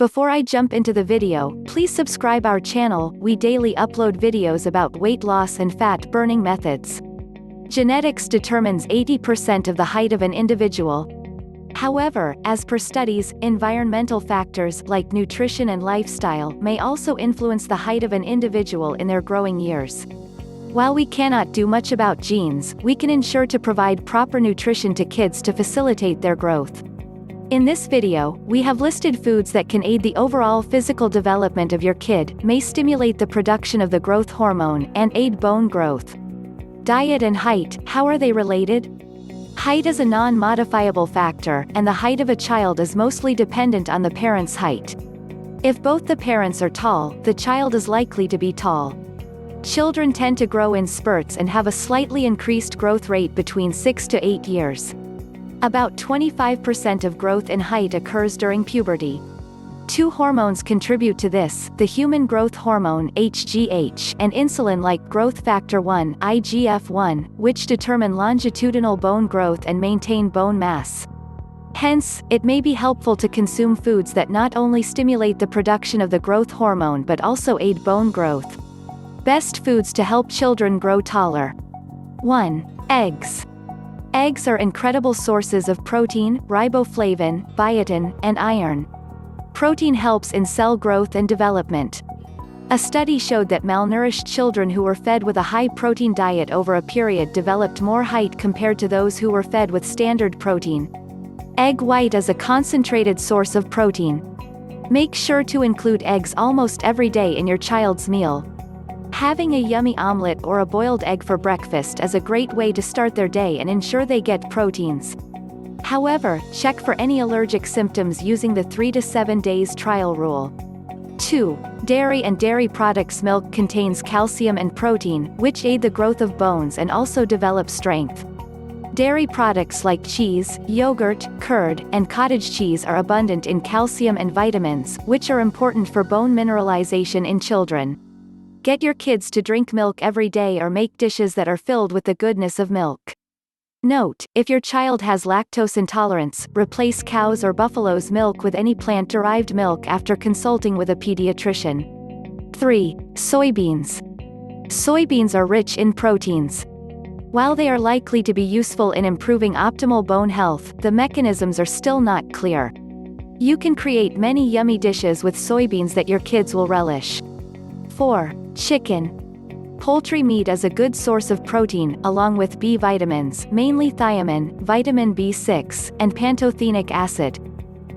Before I jump into the video, please subscribe our channel. We daily upload videos about weight loss and fat burning methods. Genetics determines 80% of the height of an individual. However, as per studies, environmental factors like nutrition and lifestyle may also influence the height of an individual in their growing years. While we cannot do much about genes, we can ensure to provide proper nutrition to kids to facilitate their growth. In this video, we have listed foods that can aid the overall physical development of your kid, may stimulate the production of the growth hormone, and aid bone growth. Diet and height, how are they related? Height is a non-modifiable factor, and the height of a child is mostly dependent on the parent's height. If both the parents are tall, the child is likely to be tall. Children tend to grow in spurts and have a slightly increased growth rate between 6 to 8 years. About 25% of growth in height occurs during puberty. Two hormones contribute to this, the human growth hormone HGH and insulin-like growth factor 1 IGF-1, which determine longitudinal bone growth and maintain bone mass. Hence, it may be helpful to consume foods that not only stimulate the production of the growth hormone but also aid bone growth. Best foods to help children grow taller. 1. Eggs. Eggs are incredible sources of protein, riboflavin, biotin, and iron. Protein helps in cell growth and development. A study showed that malnourished children who were fed with a high-protein diet over a period developed more height compared to those who were fed with standard protein. Egg white is a concentrated source of protein. Make sure to include eggs almost every day in your child's meal. Having a yummy omelet or a boiled egg for breakfast is a great way to start their day and ensure they get proteins. However, check for any allergic symptoms using the 3 to 7 days trial rule. 2. Dairy and dairy products. Milk contains calcium and protein, which aid the growth of bones and also develop strength. Dairy products like cheese, yogurt, curd, and cottage cheese are abundant in calcium and vitamins, which are important for bone mineralization in children. Get your kids to drink milk every day or make dishes that are filled with the goodness of milk. Note, if your child has lactose intolerance, replace cow's or buffalo's milk with any plant-derived milk after consulting with a pediatrician. 3. Soybeans. Soybeans are rich in proteins. While they are likely to be useful in improving optimal bone health, the mechanisms are still not clear. You can create many yummy dishes with soybeans that your kids will relish. 4. Chicken. Poultry meat is a good source of protein, along with B vitamins, mainly thiamine, vitamin B6, and pantothenic acid.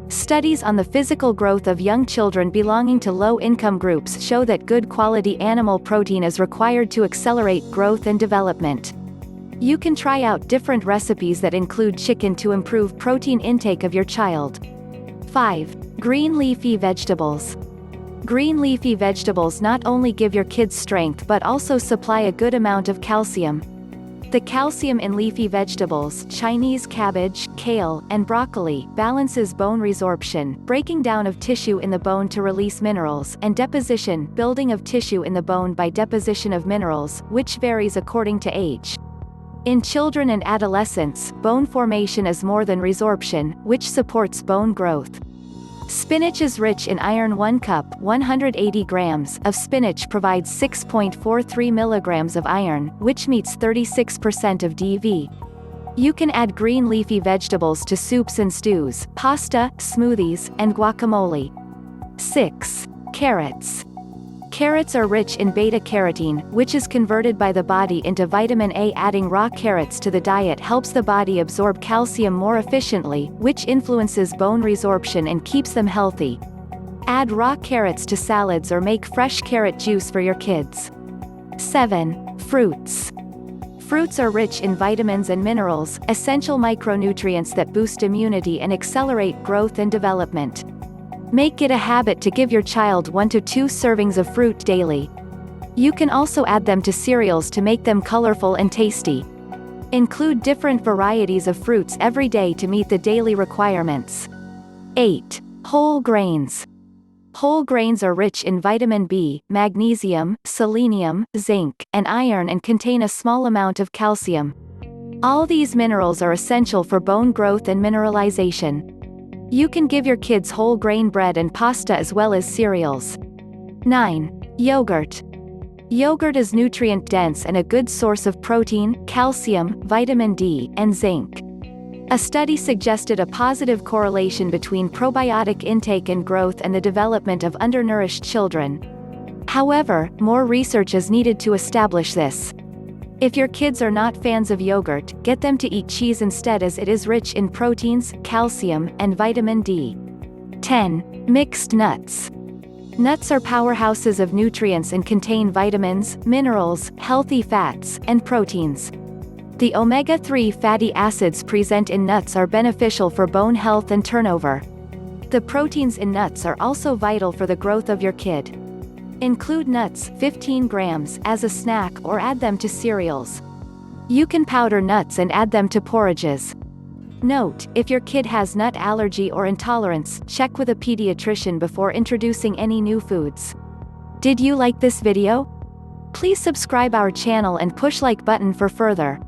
Studies on the physical growth of young children belonging to low-income groups show that good quality animal protein is required to accelerate growth and development. You can try out different recipes that include chicken to improve protein intake of your child. 5. Green leafy vegetables. Green leafy vegetables not only give your kids strength but also supply a good amount of calcium. The calcium in leafy vegetables, Chinese cabbage, kale, and broccoli, balances bone resorption, breaking down of tissue in the bone to release minerals, and deposition, building of tissue in the bone by deposition of minerals, which varies according to age. In children and adolescents, bone formation is more than resorption, which supports bone growth. Spinach is rich in iron. 1 cup 180 grams of spinach provides 6.43 milligrams of iron, which meets 36% of DV. You can add green leafy vegetables to soups and stews, pasta, smoothies, and guacamole. 6. Carrots. Carrots are rich in beta-carotene, which is converted by the body into vitamin A. Adding raw carrots to the diet helps the body absorb calcium more efficiently, which influences bone resorption and keeps them healthy. Add raw carrots to salads or make fresh carrot juice for your kids. 7. Fruits. Fruits are rich in vitamins and minerals, essential micronutrients that boost immunity and accelerate growth and development. Make it a habit to give your child 1 to 2 servings of fruit daily. You can also add them to cereals to make them colorful and tasty. Include different varieties of fruits every day to meet the daily requirements. 8. Whole grains. Whole grains are rich in vitamin B, magnesium, selenium, zinc, and iron and contain a small amount of calcium. All these minerals are essential for bone growth and mineralization. You can give your kids whole grain bread and pasta as well as cereals. 9. Yogurt. Yogurt is nutrient-dense and a good source of protein, calcium, vitamin D, and zinc. A study suggested a positive correlation between probiotic intake and growth and the development of undernourished children. However, more research is needed to establish this. If your kids are not fans of yogurt, get them to eat cheese instead, as it is rich in proteins, calcium, and vitamin D. 10. Mixed nuts. Nuts are powerhouses of nutrients and contain vitamins, minerals, healthy fats, and proteins. The omega-3 fatty acids present in nuts are beneficial for bone health and turnover. The proteins in nuts are also vital for the growth of your kid. Include nuts 15 grams as a snack or add them to cereals. You can powder nuts and add them to porridges. Note, if your kid has nut allergy or intolerance, check with a pediatrician before introducing any new foods. Did you like this video? Please subscribe our channel and push like button for further.